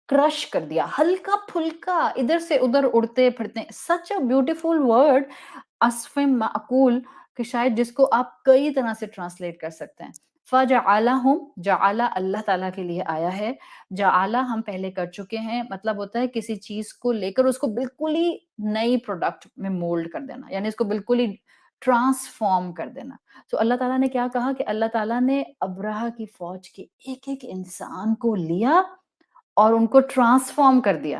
کرش کر دیا، ہلکا پھلکا ادھر سے ادھر اڑتے پھرتے. سچ اے بیوٹیفل ورڈ، عصف معقول، کہ شاید جس کو آپ کئی طرح سے ٹرانسلیٹ کر سکتے ہیں. فَجَعَلَهُمْ، جعلہ اللہ تعالیٰ کے لیے آیا ہے. جعلہ ہم پہلے کر چکے ہیں، مطلب ہوتا ہے کسی چیز کو لے کر اس کو بالکل ہی نئی پروڈکٹ میں مولڈ کر دینا، یعنی اس کو بالکل ہی ٹرانسفارم کر دینا. تو اللہ تعالیٰ نے کیا کہا کہ اللہ تعالیٰ نے ابرہہ کی فوج کے ایک ایک انسان کو لیا اور ان کو ٹرانسفارم کر دیا.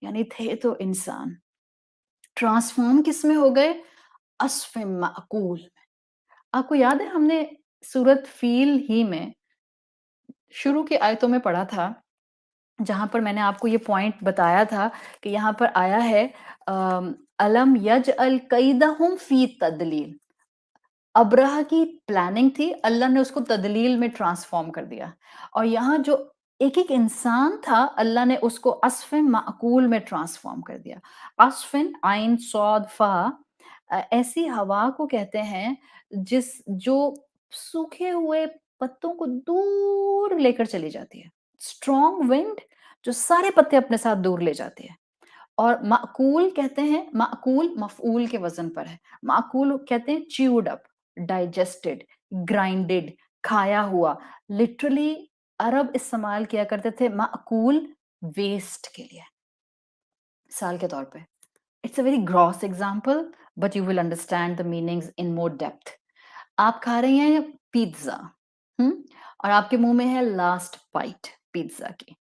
یعنی تھے تو انسان، ٹرانسفارم کس میں ہو گئے؟ عصف معقول میں. آپ کو یاد ہے ہم نے سورت فیل ہی میں شروع کی آیتوں میں پڑھا تھا، جہاں پر میں نے آپ کو یہ پوائنٹ بتایا تھا کہ یہاں پر آیا ہے الم یجعل کیدہم فی تدلیل. ابرہہ کی پلاننگ تھی، اللہ نے اس کو تدلیل میں ٹرانسفارم کر دیا. اور یہاں جو ایک ایک انسان تھا اللہ نے اس کو عصف معقول میں ٹرانسفارم کر دیا. عصف عین صاد فا، ایسی ہوا کو کہتے ہیں جو سوکھے ہوئے پتوں کو دور لے کر چلی جاتی ہے. اسٹرانگ ونڈ جو سارے پتے اپنے ساتھ دور لے جاتی ہے. اور معقول کہتے ہیں، معقول مفعول کے وزن پر ہے. معقول کہتے ہیں چیوڈ اپ، ڈائجسٹڈ، گرائنڈڈ، کھایا ہوا. لٹرلی عرب استعمال کیا کرتے تھے معقول ویسٹ کے لیے، مثال کے طور پہ. It's a very gross example but you will understand the meanings in more depth. آپ کھا رہی ہیں پیزا، اور آپ کے منہ میں ہے لاسٹ بائٹ پیزا کی،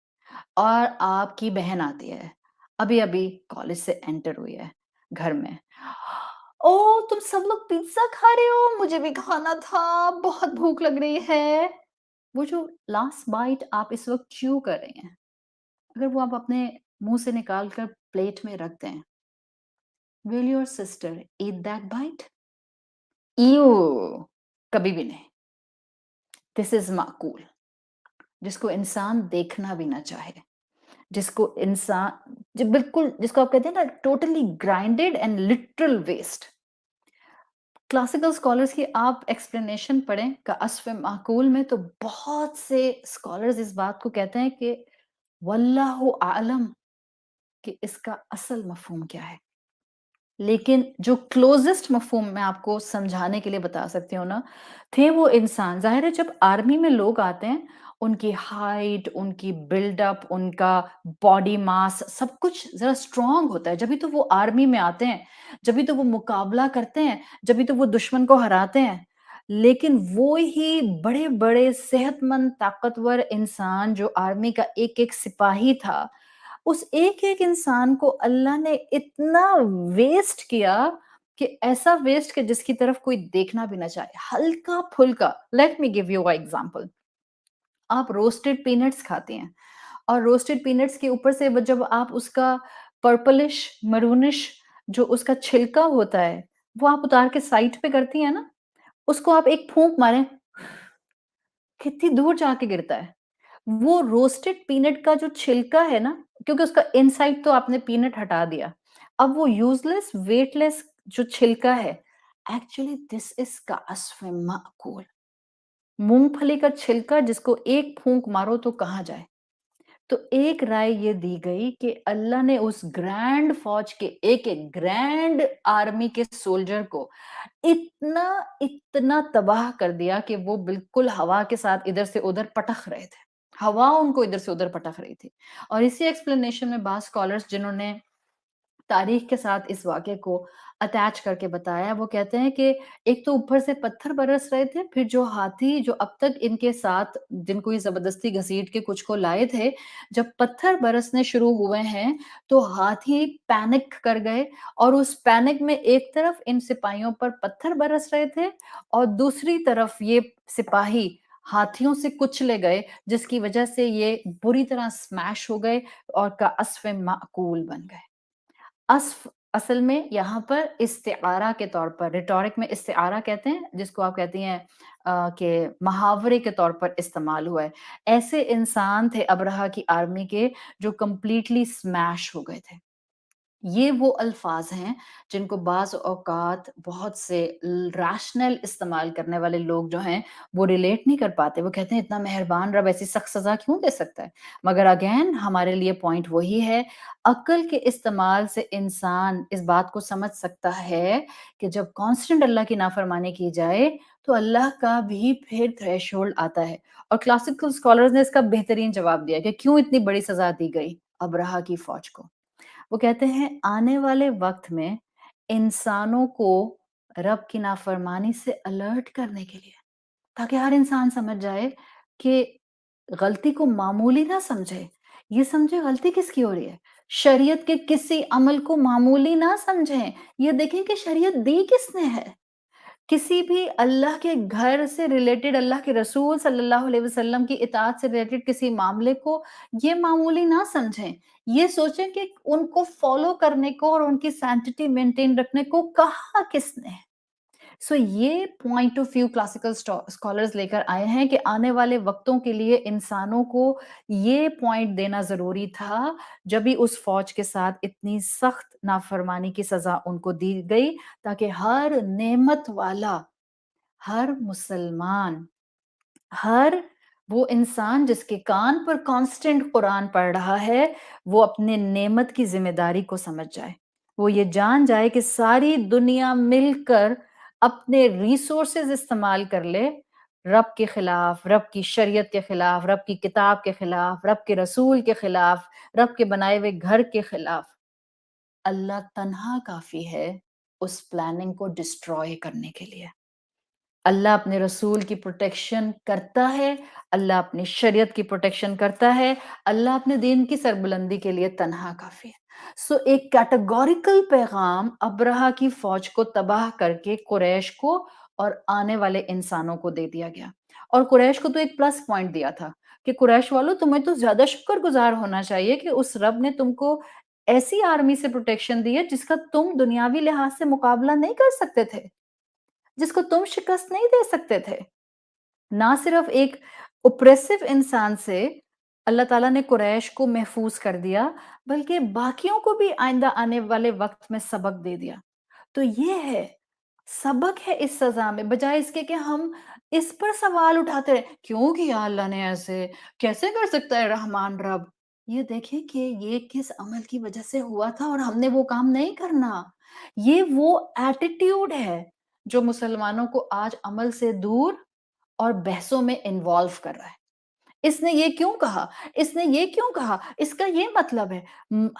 اور آپ کی بہن آتی ہے، ابھی-ابھی کالج سے انٹر ہوئی ہے گھر میں۔ اوہ! تم سب لوگ پیزا کھا رہے ہو، مجھے بھی کھانا تھا، بہت بھوک لگ رہی ہے۔ وہ جو لاسٹ بائٹ آپ اس وقت چیو کر رہے ہیں، اگر وہ آپ اپنے منہ سے نکال کر پلیٹ میں رکھ دیں، will your sister eat that bite؟ ایو! کبھی بھی نہیں۔ دس از معقول، جس کو انسان دیکھنا بھی نہ چاہے، جس کو انسان جو بالکل جس کو آپ کہتے ہیں نا totally grinded and literal waste. Classical scholars کی آپ ایکسپلینیشن پڑھیں کاسف معقول میں تو بہت سے اسکالرز اس بات کو کہتے ہیں کہ واللہ اعلم کہ اس کا اصل مفہوم کیا ہے۔ لیکن جو کلوزسٹ مفہوم میں آپ کو سمجھانے کے لیے بتا سکتی ہوں نا، تھے وہ انسان، ظاہر ہے جب آرمی میں لوگ آتے ہیں ان کی ہائٹ، ان کی بلڈ اپ، ان کا باڈی ماس سب کچھ ذرا اسٹرانگ ہوتا ہے، جبھی تو وہ آرمی میں آتے ہیں، جبھی تو وہ مقابلہ کرتے ہیں، جبھی تو وہ دشمن کو ہراتے ہیں۔ لیکن وہ ہی بڑے بڑے صحت مند طاقتور انسان جو آرمی کا ایک ایک سپاہی تھا، اس ایک ایک انسان کو اللہ نے اتنا ویسٹ کیا کہ ایسا ویسٹ کہ جس کی طرف کوئی دیکھنا بھی نہ چاہے، ہلکا پھلکا۔ Let me give you example. آپ روسٹڈ پینٹس کھاتے ہیں اور روسٹڈ پینٹس کے اوپر سے جب آپ اس کا پرپلش مرونش جو اس کا چھلکا ہوتا ہے وہ آپ اتار کے سائٹ پہ کرتی ہیں نا، اس کو آپ ایک پھونک ماریں، کتنی دور جا کے گرتا ہے۔ وہ روسٹڈ پینٹ کا جو چھلکا ہے نا، کیونکہ اس کا انسائڈ تو آپ نے پینٹ ہٹا دیا، اب وہ یوز لیس ویٹ لیس جو چھلکا ہے، ایکچولی دس از کا عصف معقول، مونگ پھلی کا چھلکا جس کو ایک پھونک مارو تو کہاں جائے۔ تو ایک رائے یہ دی گئی کہ اللہ نے اس گرینڈ فوج کے ایک ایک گرینڈ آرمی کے سولجر کو اتنا اتنا تباہ کر دیا کہ وہ بالکل ہوا کے ساتھ ادھر سے ادھر پٹخ رہے تھے، ہوا ان کو ادھر سے ادھر پٹخ رہی تھی۔ اور اسی ایکسپلینیشن میں بعض اسکالرس جنہوں نے تاریخ کے ساتھ اس واقعے کو اٹیچ کر کے بتایا، وہ کہتے ہیں کہ ایک تو اوپر سے پتھر برس رہے تھے، پھر جو ہاتھی جو اب تک ان کے ساتھ جن کو یہ زبردستی گھسیٹ کے کچھ کو لائے تھے، جب پتھر برسنے شروع ہوئے ہیں تو ہاتھی پینک کر گئے، اور اس پینک میں ایک طرف ان سپاہیوں پر پتھر برس رہے تھے اور دوسری طرف یہ سپاہی ہاتھیوں سے کچلے گئے، جس کی وجہ سے یہ بری طرح سمیش ہو گئے اور کا عصف معقول بن گئے۔ عصف اصل میں یہاں پر استعارہ کے طور پر، ریٹورک میں استعارہ کہتے ہیں جس کو آپ کہتی ہیں کہ محاورے کے طور پر استعمال ہوا ہے۔ ایسے انسان تھے ابرہہ کی آرمی کے جو کمپلیٹلی سمیش ہو گئے تھے۔ یہ وہ الفاظ ہیں جن کو بعض اوقات بہت سے ریشنل استعمال کرنے والے لوگ جو ہیں وہ ریلیٹ نہیں کر پاتے، وہ کہتے ہیں اتنا مہربان رب ایسی سخت سزا کیوں دے سکتا ہے؟ مگر اگین ہمارے لیے پوائنٹ وہی ہے، عقل کے استعمال سے انسان اس بات کو سمجھ سکتا ہے کہ جب کانسٹنٹ اللہ کی نافرمانی کی جائے تو اللہ کا بھی پھر تھریش ہولڈ آتا ہے۔ اور کلاسیکل اسکالرز نے اس کا بہترین جواب دیا کہ کیوں اتنی بڑی سزا دی گئی ابرہہ کی فوج کو۔ وہ کہتے ہیں آنے والے وقت میں انسانوں کو رب کی نافرمانی سے الرٹ کرنے کے لیے، تاکہ ہر انسان سمجھ جائے کہ غلطی کو معمولی نہ سمجھے، یہ سمجھے غلطی کس کی ہو رہی ہے، شریعت کے کسی عمل کو معمولی نہ سمجھیں، یہ دیکھیں کہ شریعت دی کس نے ہے۔ کسی بھی اللہ کے گھر سے ریلیٹڈ، اللہ کے رسول صلی اللہ علیہ وسلم کی اطاعت سے ریلیٹڈ کسی معاملے کو یہ معمولی نہ سمجھیں، یہ سوچیں کہ ان کو فالو کرنے کو اور ان کی سینٹٹی مینٹین رکھنے کو کہا کس نے ہے۔ سو یہ point of view classical scholars لے کر آئے ہیں کہ آنے والے وقتوں کے لیے انسانوں کو یہ پوائنٹ دینا ضروری تھا، جب بھی اس فوج کے ساتھ اتنی سخت نافرمانی کی سزا ان کو دی گئی، تاکہ ہر نعمت والا، ہر مسلمان، ہر وہ انسان جس کے کان پر کانسٹنٹ قرآن پڑھ رہا ہے، وہ اپنے نعمت کی ذمہ داری کو سمجھ جائے، وہ یہ جان جائے کہ ساری دنیا مل کر اپنے ریسورسز استعمال کر لے، رب کے خلاف، رب کی شریعت کے خلاف، رب کی کتاب کے خلاف، رب کے رسول کے خلاف، رب کے بنائے ہوئے گھر کے خلاف، اللہ تنہا کافی ہے اس پلاننگ کو ڈسٹروائے کرنے کے لیے۔ اللہ اپنے رسول کی پروٹیکشن کرتا ہے، اللہ اپنی شریعت کی پروٹیکشن کرتا ہے، اللہ اپنے دین کی سربلندی کے لیے تنہا کافی ہے۔ سو ایک کیٹیگوریکل پیغام ابرہہ کی فوج کو تباہ کر کے قریش کو اور آنے والے انسانوں کو دے دیا گیا۔ اور قریش کو تو ایک پلس پوائنٹ دیا تھا کہ قریش والوں تمہیں تو زیادہ شکر گزار ہونا چاہیے کہ اس رب نے تم کو ایسی آرمی سے پروٹیکشن دی ہے جس کا تم دنیاوی لحاظ سے مقابلہ نہیں کر سکتے تھے، جس کو تم شکست نہیں دے سکتے تھے۔ نہ صرف ایک اوپریسو انسان سے اللہ تعالیٰ نے قریش کو محفوظ کر دیا، بلکہ باقیوں کو بھی آئندہ آنے والے وقت میں سبق دے دیا۔ تو یہ ہے، سبق ہے اس سزا میں، بجائے اس کے کہ ہم اس پر سوال اٹھاتے رہے کیوں کیا اللہ نے ایسے، کیسے کر سکتا ہے رحمان رب؟ یہ دیکھیں کہ یہ کس عمل کی وجہ سے ہوا تھا اور ہم نے وہ کام نہیں کرنا۔ یہ وہ ایٹیٹیوڈ ہے جو مسلمانوں کو آج عمل سے دور اور بحثوں میں انوالو کر رہا ہے۔ اس نے یہ کیوں کہا، اس نے یہ کیوں کہا، اس کا یہ مطلب ہے۔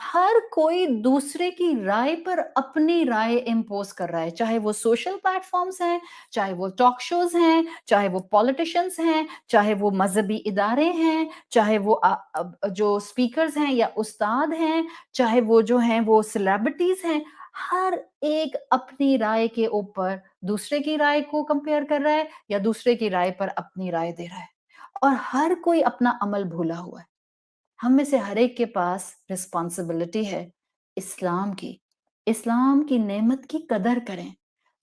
ہر کوئی دوسرے کی رائے پر اپنی رائے امپوز کر رہا ہے، چاہے وہ سوشل پلیٹ فارمز ہیں، چاہے وہ ٹاک شوز ہیں، چاہے وہ پولیٹیشنز ہیں، چاہے وہ مذہبی ادارے ہیں، چاہے وہ جو اسپیکرز ہیں یا استاد ہیں، چاہے وہ جو ہیں وہ سیلیبریٹیز ہیں۔ ہر ایک اپنی رائے کے اوپر دوسرے کی رائے کو کمپیئر کر رہا ہے یا دوسرے کی رائے پر اپنی رائے دے رہا ہے، اور ہر کوئی اپنا عمل بھولا ہوا ہے۔ ہم میں سے ہر ایک کے پاس رسپانسبلٹی ہے اسلام کی، اسلام کی نعمت کی قدر کریں،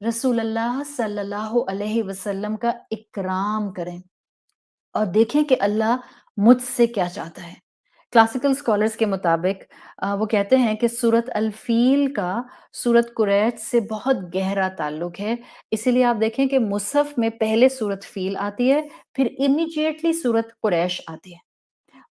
رسول اللہ صلی اللہ علیہ وسلم کا اکرام کریں، اور دیکھیں کہ اللہ مجھ سے کیا چاہتا ہے۔ کلاسیکل سکولرز کے مطابق وہ کہتے ہیں کہ سورت الفیل کا سورت قریش سے بہت گہرا تعلق ہے، اسی لیے آپ دیکھیں کہ مصحف میں پہلے سورت فیل آتی ہے، پھر امیڈیٹلی سورت قریش آتی ہے۔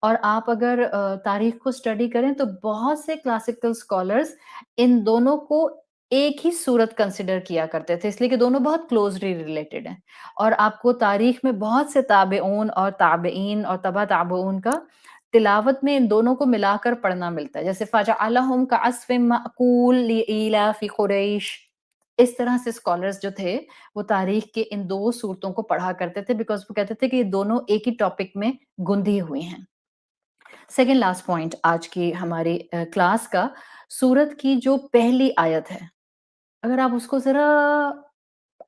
اور آپ اگر تاریخ کو اسٹڈی کریں تو بہت سے کلاسیکل سکولرز ان دونوں کو ایک ہی صورت کنسیڈر کیا کرتے تھے، اس لیے کہ دونوں بہت کلوزلی ریلیٹڈ ہیں، اور آپ کو تاریخ میں بہت سے تابعون اور تابعین اور تبع تابعون کا تلاوت میں ان دونوں کو ملا کر پڑھنا ملتا ہے، جیسے فَجَعَلَهُمْ كَعَصْفٍ مَأْكُولٍ لِإِيلَافِ قُرَيْشٍ۔ اس طرح سے اسکالرز جو تھے وہ تاریخ کے ان دو صورتوں کو پڑھا کرتے تھے، بیکاز وہ کہتے تھے کہ یہ دونوں ایک ہی ٹاپک میں گندھی ہوئی ہیں۔ سیکنڈ لاسٹ پوائنٹ آج کی ہماری کلاس کا، سورت کی جو پہلی آیت ہے، اگر آپ اس کو ذرا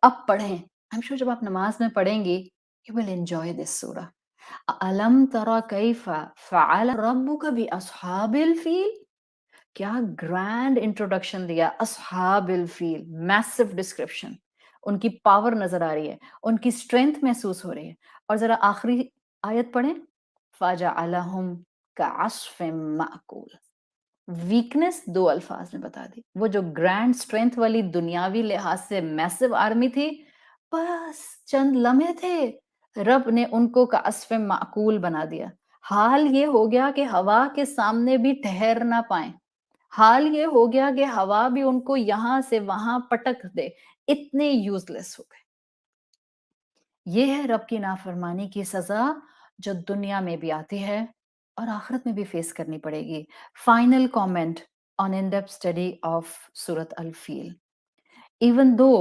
اب پڑھیں، I'm sure جب آپ نماز میں پڑھیں گی you will enjoy this سورہ۔ أَلَمْ تَرَ كَيْفَ فَعَلَ رَبُّكَ بِأَصْحَابِ الْفِيلِ، کیا گرینڈ انٹروڈکشن دیا، اصحاب الفیل، میسو ڈسکرپشن، ان کی پاور نظر آ رہی ہے، ان کی اسٹرینتھ محسوس ہو رہی ہے۔ اور ذرا آخری آیت پڑھیں، فَجَعَلَهُمْ كَعَصْفٍ مَأْكُولٍ، ویکنس دو الفاظ میں بتا دی، وہ جو گرینڈ اسٹرینتھ والی دنیاوی لحاظ سے میسو آرمی تھی، بس چند لمحے تھے، رب نے ان کو کعصف معقول بنا دیا۔ حال یہ ہو گیا کہ ہوا کے سامنے بھی ٹھہر نہ پائیں، حال یہ ہو گیا کہ ہوا بھی ان کو یہاں سے وہاں پٹک دے، اتنے یوز لیس ہو گئے۔ یہ ہے رب کی نافرمانی کی سزا جو دنیا میں بھی آتی ہے اور آخرت میں بھی فیس کرنی پڑے گی۔ Final comment on in depth study of سورت الفیل، ایون دو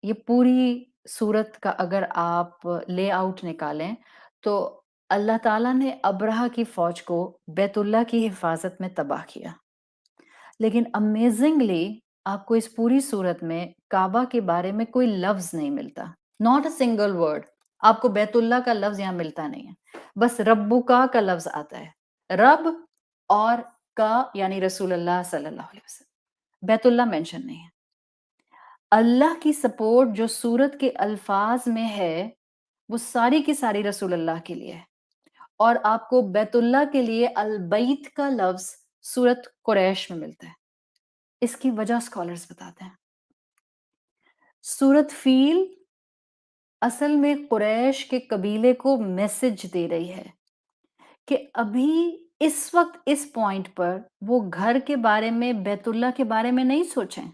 یہ پوری سورت کا اگر آپ لے آؤٹ نکالیں تو اللہ تعالیٰ نے ابرہہ کی فوج کو بیت اللہ کی حفاظت میں تباہ کیا، لیکن امیزنگلی آپ کو اس پوری صورت میں کعبہ کے بارے میں کوئی لفظ نہیں ملتا، ناٹ اے سنگل ورڈ۔ آپ کو بیت اللہ کا لفظ یہاں ملتا نہیں ہے، بس ربو کا لفظ آتا ہے، رب اور کا یعنی رسول اللہ صلی اللہ علیہ وسلم، بیت اللہ مینشن نہیں ہے۔ اللہ کی سپورٹ جو سورت کے الفاظ میں ہے وہ ساری کی ساری رسول اللہ کے لیے ہے، اور آپ کو بیت اللہ کے لیے البیت کا لفظ سورت قریش میں ملتا ہے۔ اس کی وجہ اسکالرز بتاتے ہیں، سورت فیل اصل میں قریش کے قبیلے کو میسج دے رہی ہے کہ ابھی اس وقت اس پوائنٹ پر وہ گھر کے بارے میں، بیت اللہ کے بارے میں نہیں سوچیں،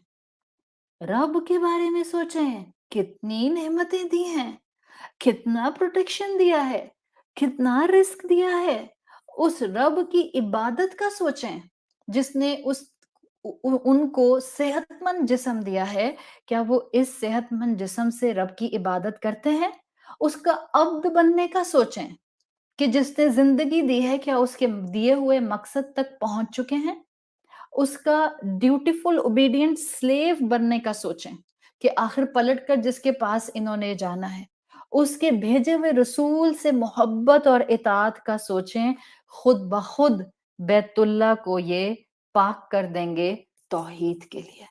رب کے بارے میں سوچیں، کتنی نعمتیں دی ہیں، کتنا پروٹیکشن دیا ہے، کتنا رزق دیا ہے، اس رب کی عبادت کا سوچیں جس نے ان کو صحت مند جسم دیا ہے، کیا وہ اس صحت مند جسم سے رب کی عبادت کرتے ہیں؟ اس کا عبد بننے کا سوچیں کہ جس نے زندگی دی ہے، کیا اس کے دیے ہوئے مقصد تک پہنچ چکے ہیں؟ اس کا ڈیوٹیفل اوبیڈینٹ سلیو بننے کا سوچیں کہ آخر پلٹ کر جس کے پاس انہوں نے جانا ہے، اس کے بھیجے ہوئے رسول سے محبت اور اطاعت کا سوچیں۔ خود بخود بیت اللہ کو یہ پاک کر دیں گے توحید کے لیے۔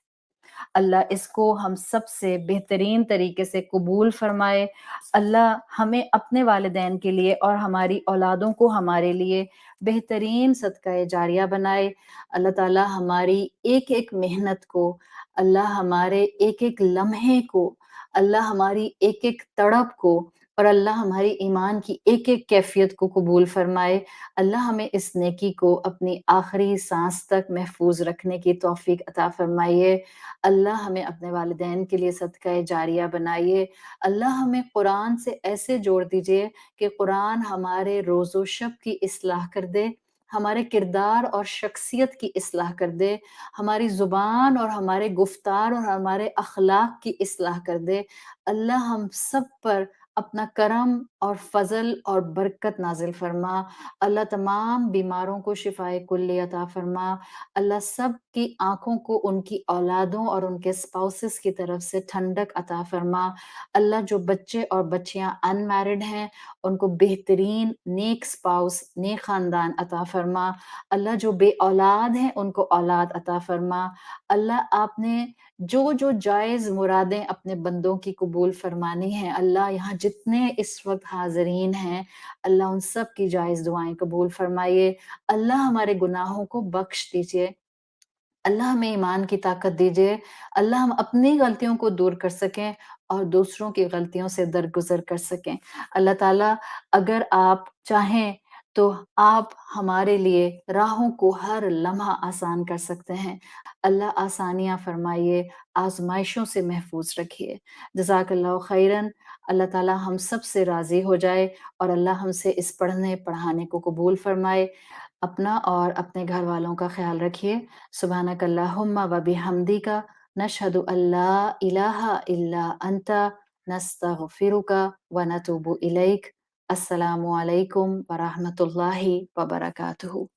اللہ اس کو ہم سب سے بہترین طریقے سے قبول فرمائے۔ اللہ ہمیں اپنے والدین کے لیے اور ہماری اولادوں کو ہمارے لیے بہترین صدقہ جاریہ بنائے۔ اللہ تعالیٰ ہماری ایک ایک محنت کو، اللہ ہمارے ایک ایک لمحے کو، اللہ ہماری ایک ایک تڑپ کو، اور اللہ ہماری ایمان کی ایک ایک کیفیت کو قبول فرمائے۔ اللہ ہمیں اس نیکی کو اپنی آخری سانس تک محفوظ رکھنے کی توفیق عطا فرمائیے۔ اللہ ہمیں اپنے والدین کے لیے صدقہ جاریہ بنائیے۔ اللہ ہمیں قرآن سے ایسے جوڑ دیجئے کہ قرآن ہمارے روز و شب کی اصلاح کر دے، ہمارے کردار اور شخصیت کی اصلاح کر دے، ہماری زبان اور ہمارے گفتار اور ہمارے اخلاق کی اصلاح کر دے۔ اللہ ہم سب پر اپنا کرم اور فضل اور برکت نازل فرما۔ اللہ تمام بیماروں کو شفائے کلی عطا فرما۔ اللہ سب کی آنکھوں کو ان کی اولادوں اور ان کے اسپاؤسز کی طرف سے ٹھنڈک عطا فرما۔ اللہ جو بچے اور بچیاں ان میرڈ ہیں، ان کو بہترین نیک اسپاؤس، نیک خاندان عطا فرما۔ اللہ جو بے اولاد ہیں، ان کو اولاد عطا فرما۔ اللہ آپ نے جو جو جائز مرادیں اپنے بندوں کی قبول فرمانی ہیں، اللہ یہاں جتنے اس وقت حاضرین ہیں، اللہ ان سب کی جائز دعائیں قبول فرمائیے۔ اللہ ہمارے گناہوں کو بخش دیجئے۔ اللہ ہمیں ایمان کی طاقت دیجئے۔ اللہ ہم اپنی غلطیوں کو دور کر سکیں اور دوسروں کی غلطیوں سے درگزر کر سکیں۔ اللہ تعالیٰ اگر آپ چاہیں تو آپ ہمارے لیے راہوں کو ہر لمحہ آسان کر سکتے ہیں۔ اللہ آسانیاں فرمائیے، آزمائشوں سے محفوظ رکھیے۔ جزاک اللہ خیراً۔ اللہ تعالیٰ ہم سب سے راضی ہو جائے اور اللہ ہم سے اس پڑھنے پڑھانے کو قبول فرمائے۔ اپنا اور اپنے گھر والوں کا خیال رکھیے۔ سبحانک اللہم و بحمدک، نشہد ان لا الہ الا انت، نستغفرک و نتوب الیک۔ السلام علیکم ورحمۃ اللہ وبرکاتہ۔